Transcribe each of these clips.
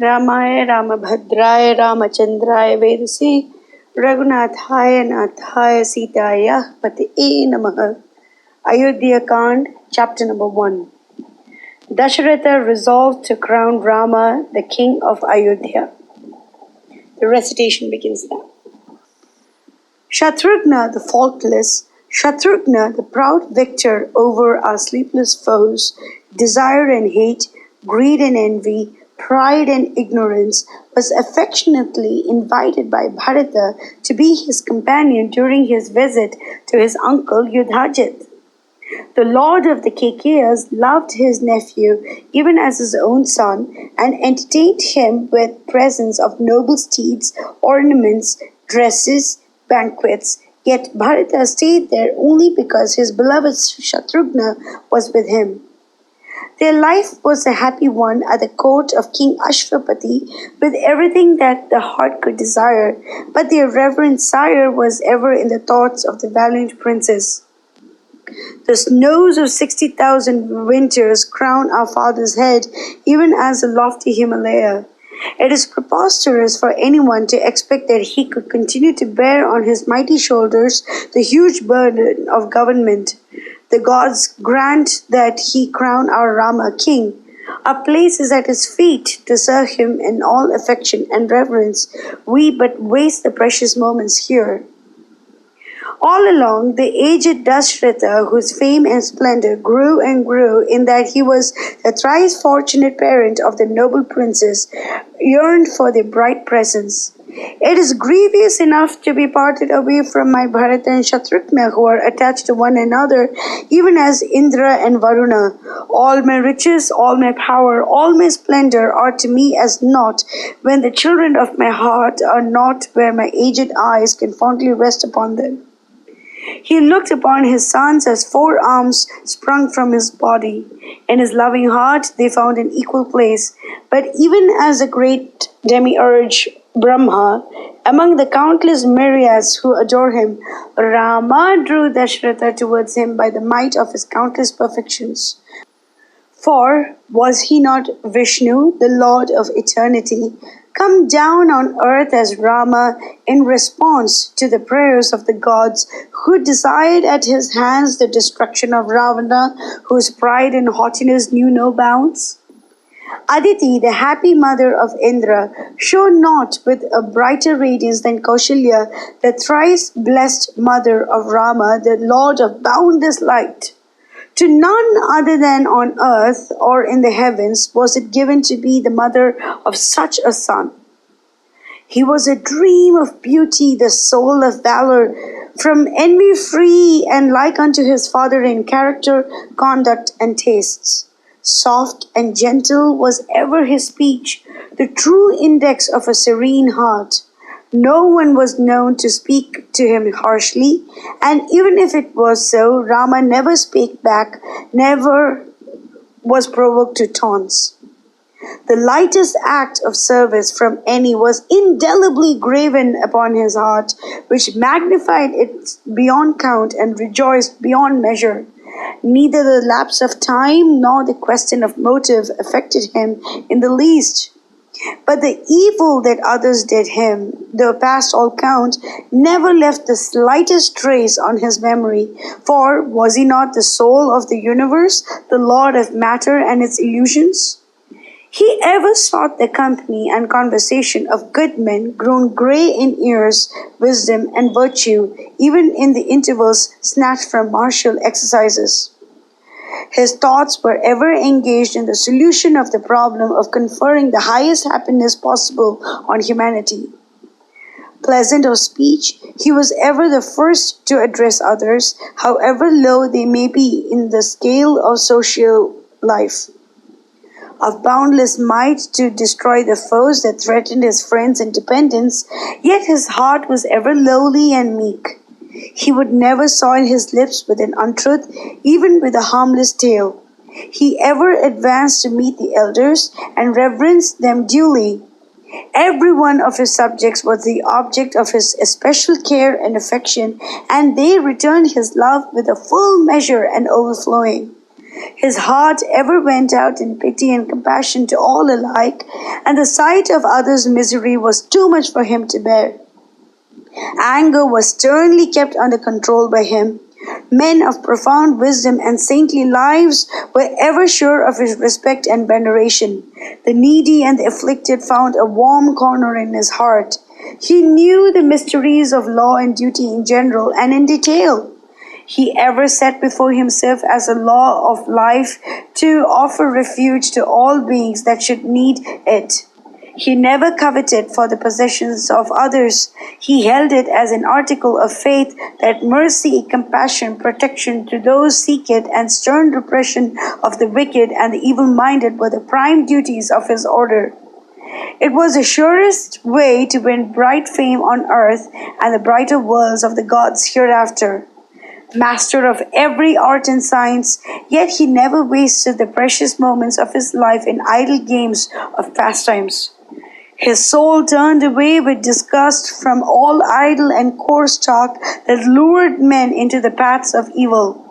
रामाय रामभद्राय रामचंद्राय वेदसे रघुनाथाय नाथाय सीताय पतये नमः. Ayodhya Kand, chapter number 1. Dasaratha resolved to crown Rama the king of Ayodhya. The recitation begins now. Shatrugna the faultless, Shatrugna the proud victor over our sleepless foes, desire and hate, greed and envy, pride and ignorance, was affectionately invited by Bharata to be his companion during his visit to his uncle Yudhajit. The lord of the Kekayas loved his nephew even as his own son, and entertained him with presents of noble steeds, ornaments, dresses, banquets. Yet Bharata stayed there only because his beloved Shatrugna was with him. Their life was a happy one at the court of King Ashwapati, with everything that the heart could desire, but their reverend sire was ever in the thoughts of the valiant princess. The snows of 60,000 winters crown our father's head, even as the lofty Himalaya. It is preposterous for anyone to expect that he could continue to bear on his mighty shoulders the huge burden of government. The gods grant that he crown our Rama king. Our place is at his feet to serve him in all affection and reverence. We but waste the precious moments here. All along, the aged Dasaratha, whose fame and splendor grew and grew in that he was the thrice fortunate parent of the noble princess, yearned for their bright presence. It is grievous enough to be parted away from my Bharata and Shatrugna, who are attached to one another, even as Indra and Varuna. All my riches, all my power, all my splendor are to me as naught, when the children of my heart are not where my aged eyes can fondly rest upon them. He looked upon his sons as 4 arms sprung from his body. In his loving heart they found an equal place. But even as the great demiurge Brahma, among the countless myriads who adore him, Rama drew Dasaratha towards him by the might of his countless perfections. For was he not Vishnu, the Lord of eternity, come down on earth as Rama in response to the prayers of the gods who desired at his hands the destruction of Ravana, whose pride and haughtiness knew no bounds? Aditi, the happy mother of Indra, shone not with a brighter radiance than Kaushalya, the thrice blessed mother of Rama, the Lord of boundless light. To none other than on earth or in the heavens was it given to be the mother of such a son. He was a dream of beauty, the soul of valor, from envy free and like unto his father in character, conduct, and tastes. Soft and gentle was ever his speech, the true index of a serene heart. No one was known to speak to him harshly, and even if it was so, Rama never spake back, never was provoked to taunts. The lightest act of service from any was indelibly graven upon his heart, which magnified it beyond count and rejoiced beyond measure. Neither the lapse of time nor the question of motive affected him in the least. But the evil that others did him, though past all count, never left the slightest trace on his memory, for was he not the soul of the universe, the lord of matter and its illusions? He ever sought the company and conversation of good men grown grey in years, wisdom, and virtue, even in the intervals snatched from martial exercises. His thoughts were ever engaged in the solution of the problem of conferring the highest happiness possible on humanity. Pleasant of speech, he was ever the first to address others, however low they may be in the scale of social life. Of boundless might to destroy the foes that threatened his friends and dependents, yet his heart was ever lowly and meek. He would never soil his lips with an untruth, even with a harmless tale. He ever advanced to meet the elders and reverenced them duly. Every one of his subjects was the object of his especial care and affection, and they returned his love with a full measure and overflowing. His heart ever went out in pity and compassion to all alike, and the sight of others' misery was too much for him to bear. Anger was sternly kept under control by him. Men of profound wisdom and saintly lives were ever sure of his respect and veneration. The needy and the afflicted found a warm corner in his heart. He knew the mysteries of law and duty in general and in detail. He ever set before himself as a law of life to offer refuge to all beings that should need it. He never coveted for the possessions of others. He held it as an article of faith that mercy, compassion, protection to those seek it, and stern repression of the wicked and the evil-minded were the prime duties of his order. It was the surest way to win bright fame on earth and the brighter worlds of the gods hereafter. Master of every art and science, yet he never wasted the precious moments of his life in idle games of pastimes. His soul turned away with disgust from all idle and coarse talk that lured men into the paths of evil.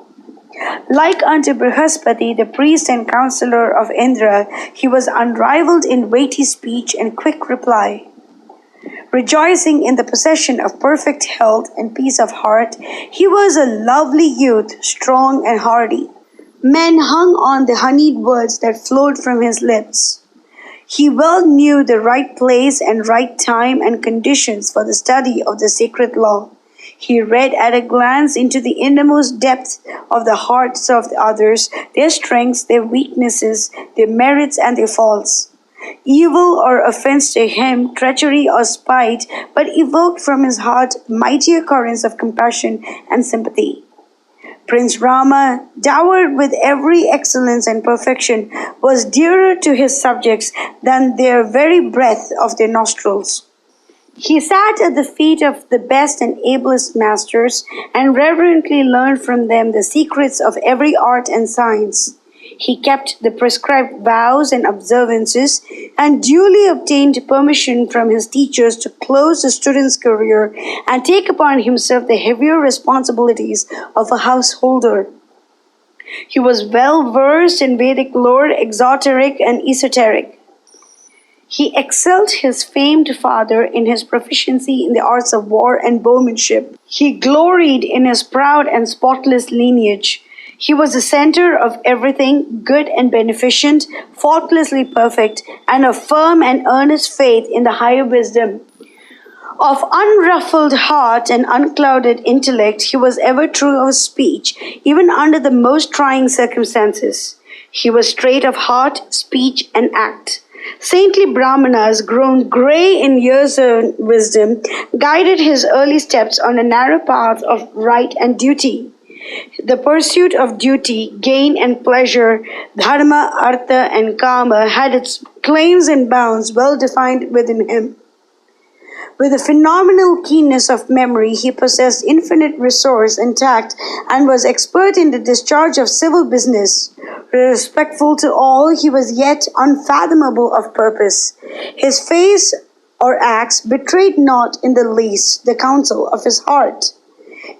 Like unto Brihaspati, the priest and counselor of Indra, he was unrivaled in weighty speech and quick reply. Rejoicing in the possession of perfect health and peace of heart, he was a lovely youth, strong and hardy. Men hung on the honeyed words that flowed from his lips. He well knew the right place and right time and conditions for the study of the sacred law. He read at a glance into the innermost depth of the hearts of the others, their strengths, their weaknesses, their merits and their faults. Evil or offense to him, treachery or spite, but evoked from his heart mightier currents of compassion and sympathy. Prince Rama, dowered with every excellence and perfection, was dearer to his subjects than their very breath of their nostrils. He sat at the feet of the best and ablest masters and reverently learned from them the secrets of every art and science. He kept the prescribed vows and observances and duly obtained permission from his teachers to close the student's career and take upon himself the heavier responsibilities of a householder. He was well versed in Vedic lore, exoteric and esoteric. He excelled his famed father in his proficiency in the arts of war and bowmanship. He gloried in his proud and spotless lineage. He was the center of everything good and beneficent, faultlessly perfect, and of firm and earnest faith in the higher wisdom. Of unruffled heart and unclouded intellect, he was ever true of speech, even under the most trying circumstances. He was straight of heart, speech, and act. Saintly Brahmanas, grown grey in years of wisdom, guided his early steps on a narrow path of right and duty. The pursuit of duty, gain and pleasure, dharma, artha and kama had its claims and bounds well defined within him. With a phenomenal keenness of memory, he possessed infinite resource and tact and was expert in the discharge of civil business. Respectful to all, he was yet unfathomable of purpose. His face or acts betrayed not in the least the counsel of his heart.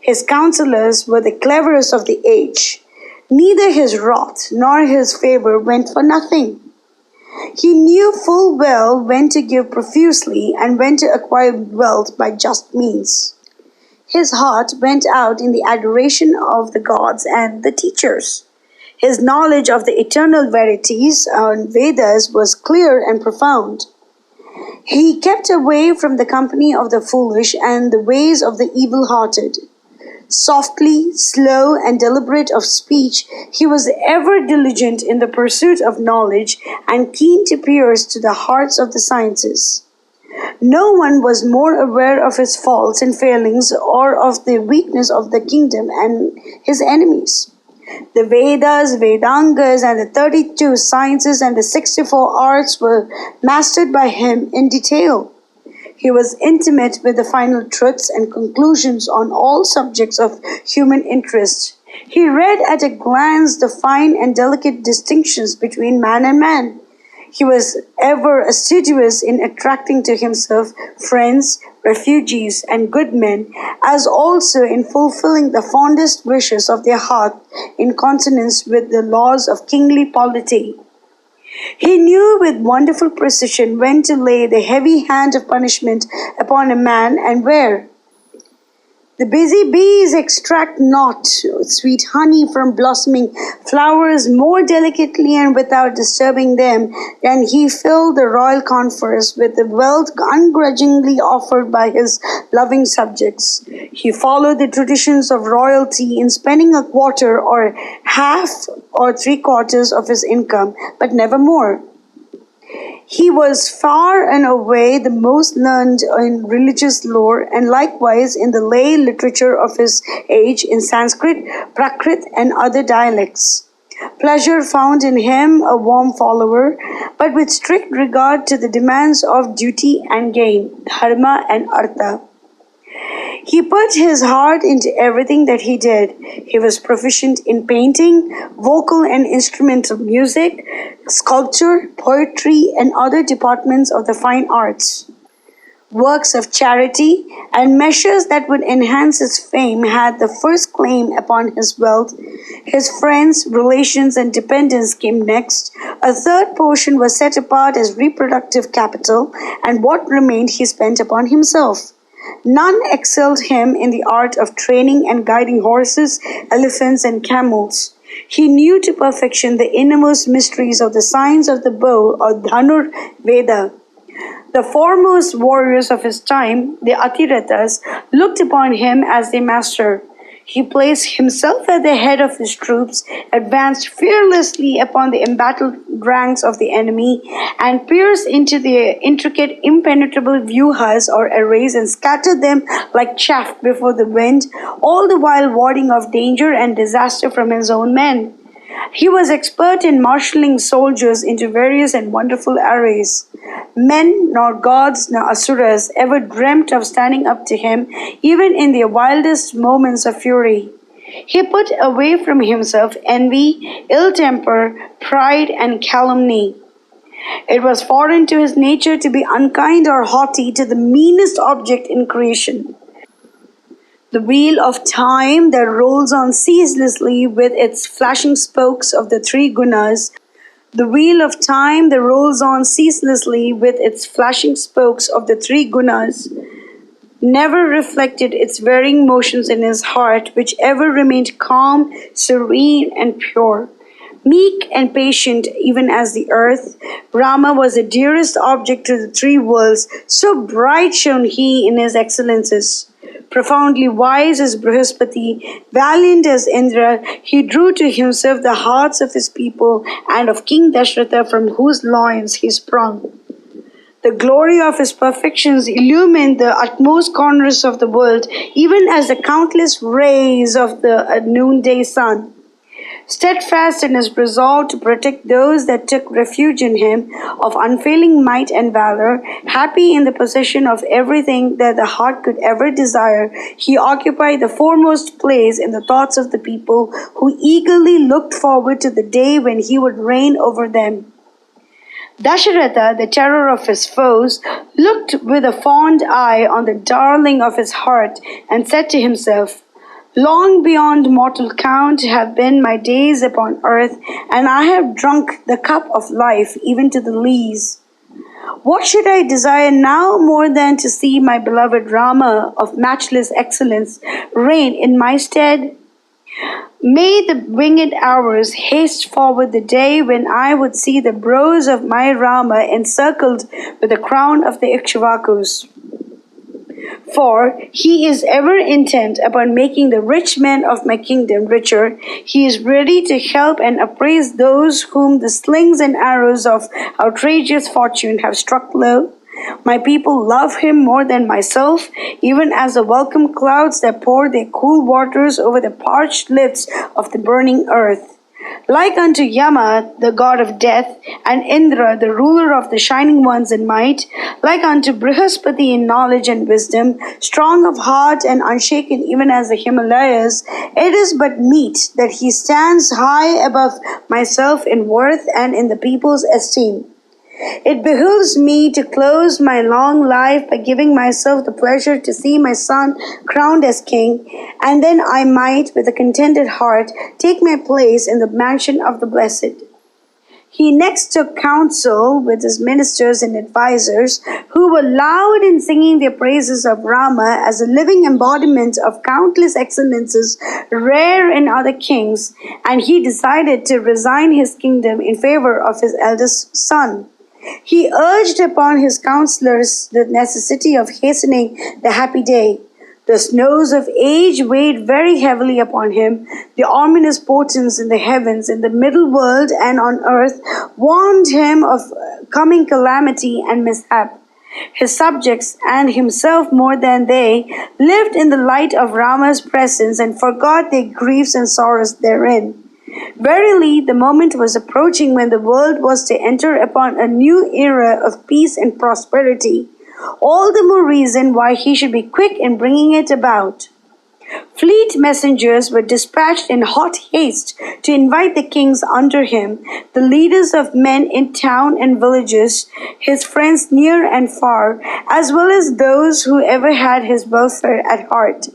His counselors were the cleverest of the age. Neither his wrath nor his favor went for nothing. He knew full well when to give profusely and when to acquire wealth by just means. His heart went out in the adoration of the gods and the teachers. His knowledge of the eternal verities and Vedas was clear and profound. He kept away from the company of the foolish and the ways of the evil-hearted. Softly, slow, and deliberate of speech, he was ever diligent in the pursuit of knowledge and keen to pierce to the hearts of the sciences. No one was more aware of his faults and failings or of the weakness of the kingdom and his enemies. The Vedas, Vedangas, and the 32 sciences and the 64 arts were mastered by him in detail. He was intimate with the final truths and conclusions on all subjects of human interest. He read at a glance the fine and delicate distinctions between man and man. He was ever assiduous in attracting to himself friends, refugees, and good men, as also in fulfilling the fondest wishes of their heart in consonance with the laws of kingly polity. He knew with wonderful precision when to lay the heavy hand of punishment upon a man and where. The busy bees extract not sweet honey from blossoming flowers more delicately and without disturbing them than he filled the royal coffers with the wealth ungrudgingly offered by his loving subjects. He followed the traditions of royalty in spending a quarter or half or three-quarters of his income, but never more. He was far and away the most learned in religious lore and likewise in the lay literature of his age in Sanskrit, Prakrit, and other dialects. Pleasure found in him a warm follower, but with strict regard to the demands of duty and gain, dharma and artha. He put his heart into everything that he did. He was proficient in painting, vocal and instrumental music, sculpture, poetry, and other departments of the fine arts. Works of charity and measures that would enhance his fame had the first claim upon his wealth. His friends, relations, and dependents came next. A third portion was set apart as reproductive capital, and what remained he spent upon himself. None excelled him in the art of training and guiding horses, elephants, and camels. He knew to perfection the innermost mysteries of the science of the bow or Dhanur Veda. The foremost warriors of his time, the Atirathas, looked upon him as their master. He placed himself at the head of his troops, advanced fearlessly upon the embattled ranks of the enemy, and pierced into their intricate, impenetrable vyuhas or arrays and scattered them like chaff before the wind, all the while warding off danger and disaster from his own men. He was expert in marshalling soldiers into various and wonderful arrays. Men, nor gods, nor asuras, ever dreamt of standing up to him, even in their wildest moments of fury. He put away from himself envy, ill temper, pride, and calumny. It was foreign to his nature to be unkind or haughty to the meanest object in creation. The wheel of time that rolls on ceaselessly with its flashing spokes of the three gunas, the wheel of time that rolls on ceaselessly with its flashing spokes of the three gunas, never reflected its varying motions in his heart, which ever remained calm, serene, and pure. Meek and patient even as the earth, Rama was the dearest object to the three worlds, so bright shone he in his excellences. Profoundly wise as Brihaspati, valiant as Indra, he drew to himself the hearts of his people and of King Dasaratha from whose loins he sprung. The glory of his perfections illumined the utmost corners of the world, even as the countless rays of the noonday sun. Steadfast in his resolve to protect those that took refuge in him, of unfailing might and valor, happy in the possession of everything that the heart could ever desire, he occupied the foremost place in the thoughts of the people, who eagerly looked forward to the day when he would reign over them. Dasaratha, the terror of his foes, looked with a fond eye on the darling of his heart and said to himself, "Long beyond mortal count have been my days upon earth, and I have drunk the cup of life even to the lees. What should I desire now more than to see my beloved Rama of matchless excellence reign in my stead? May the winged hours haste forward the day when I would see the brows of my Rama encircled with the crown of the Ikshvakus. For he is ever intent upon making the rich men of my kingdom richer. He is ready to help and appraise those whom the slings and arrows of outrageous fortune have struck low. My people love him more than myself, even as the welcome clouds that pour their cool waters over the parched lips of the burning earth. Like unto Yama, the god of death, and Indra, the ruler of the shining ones in might, like unto Brihaspati in knowledge and wisdom, strong of heart and unshaken even as the Himalayas, it is but meet that he stands high above myself in worth and in the people's esteem. It behooves me to close my long life by giving myself the pleasure to see my son crowned as king, and then I might, with a contented heart, take my place in the mansion of the blessed. He next took counsel with his ministers and advisers, who were loud in singing the praises of Rama as a living embodiment of countless excellences rare in other kings, and he decided to resign his kingdom in favor of his eldest son. He urged upon his counselors the necessity of hastening the happy day. The snows of age weighed very heavily upon him. The ominous portents in the heavens, in the middle world, and on earth warned him of coming calamity and mishap. His subjects, and himself more than they, lived in the light of Rama's presence and forgot their griefs and sorrows therein. Verily, the moment was approaching when the world was to enter upon a new era of peace and prosperity. All the more reason why he should be quick in bringing it about. Fleet messengers were dispatched in hot haste to invite the kings under him, the leaders of men in town and villages, his friends near and far, as well as those who ever had his welfare at heart.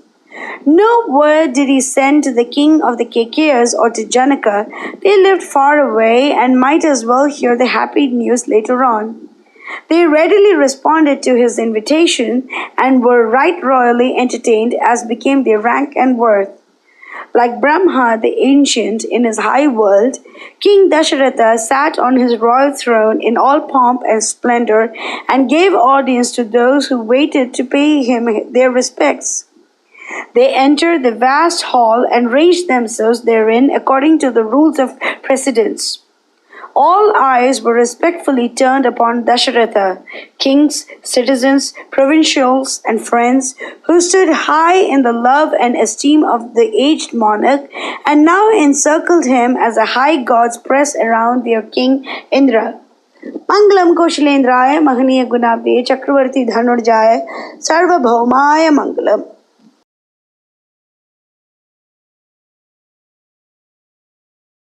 No word did he send to the king of the Kakeyas or to Janaka. They lived far away and might as well hear the happy news later on. They readily responded to his invitation and were right royally entertained as became their rank and worth. Like Brahma the ancient in his high world, King Dasaratha sat on his royal throne in all pomp and splendor and gave audience to those who waited to pay him their respects. They entered the vast hall and ranged themselves therein according to the rules of precedence. All eyes were respectfully turned upon Dasaratha, kings, citizens, provincials, and friends, who stood high in the love and esteem of the aged monarch, and now encircled him as the high gods press around their king Indra. Mangalam Koshilendraya Mahaniya Gunabde Chakravarti Dhanurjaya Sarvabhaumaya Mangalam.